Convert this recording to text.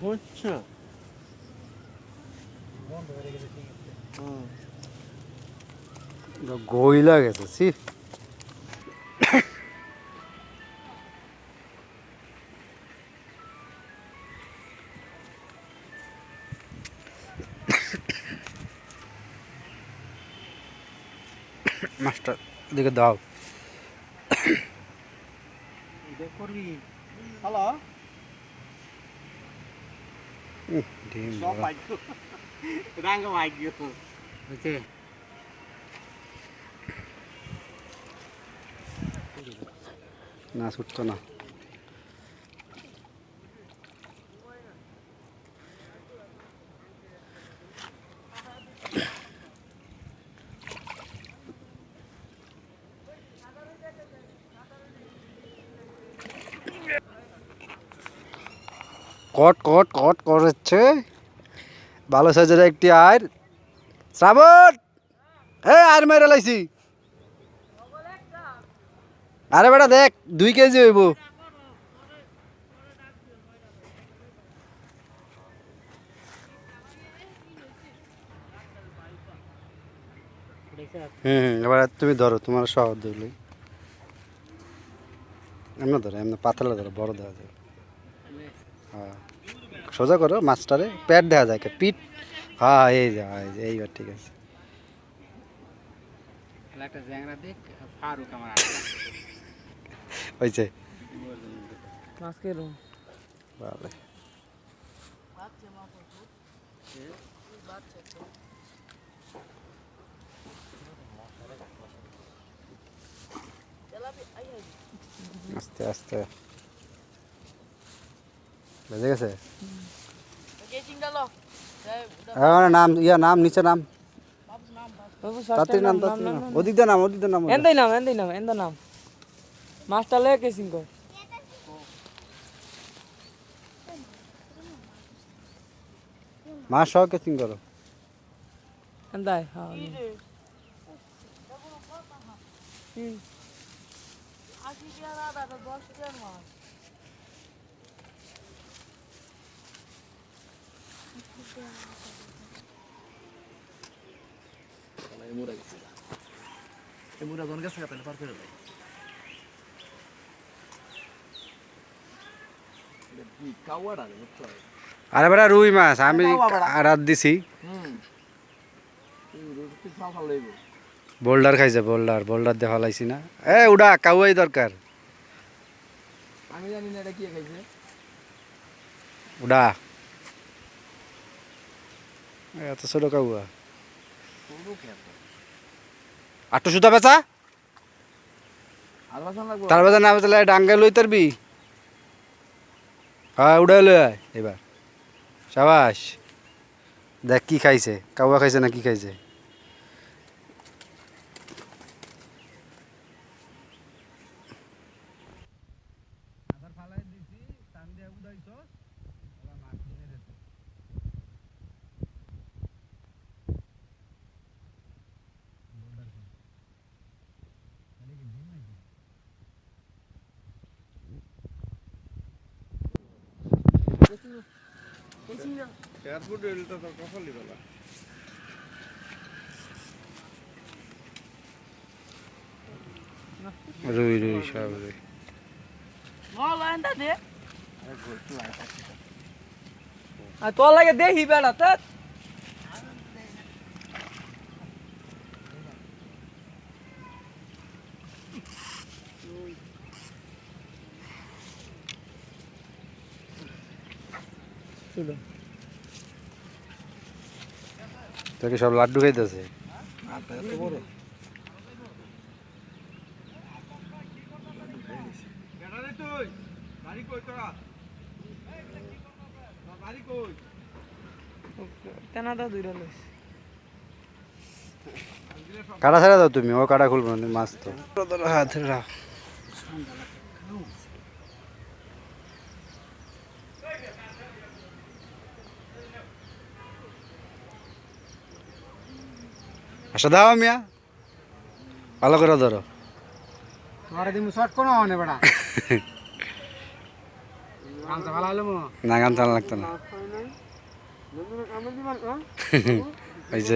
বুঝছো গইলা গেছে C master এদিকে দাও করবি হ্যালো ডিম সব ভাগ্য রাঙ্গ ভাগ্য বুঝছে না ছুটতো না কট কট কট করেছে ভালো সাইজের একটি আর শ্রাবণ আর মেরে লাইছি আরে বেটা দেখ 2 কেজি হইব এবার তুমি ধরো তোমার সহজ ধরলে এমন ধরো এমন পাতলা ধরো বড় দেওয়া যায় হ্যাঁ সোজা করো মাছটারে পেট দেখা যায় পিঠ হ্যাঁ এই যা এইবার ঠিক আছে একটা জ্যাংরা দেখ ফারুক আমার হয়েছে আজকে রুম ভালো আস্তে আস্তে বেজে গেছে নাম ইয়া নাম নিচে নাম তাড়াতাড়ি নাম ওদিক দিয়ে নাম এন্দাই নাম মাস্টার লে কেসিং কর মাছ সহ কেচিং করো এন্দাই হ্যাঁ আরে বেটা রুই মাছ আমি রাত দিছি বোল্ডার খাইছে বোল্ডার দেখা লাইছি না উড়া কাউয়াই দরকার আমি জানি না এটা কি খাইছে উড়া এত ছোট কাউয়া আটটো সুতা বেচা তার বাজা না বেচলে ডাঙ্গে লই তারবি হ্যাঁ উড়াই লই আয় এবার সাবাস দেখ কি খাইছে কাউয়া খাইছে না কি খাইছে রুই রুই সব রুই তোর লাগে দেখি বেড়া তো তোকে সব লাড্ডু খাইতেছে কাটা ছেড়ে দাও তুমি ও কাটা খুলবো না মাছ তো হাতে রাখ আচ্ছা দাও মিয়া ভালো করে ধরো তোমারে দিমু শর্ট কোন মানে বেড়া না গান চালা লাগতো না ওই যে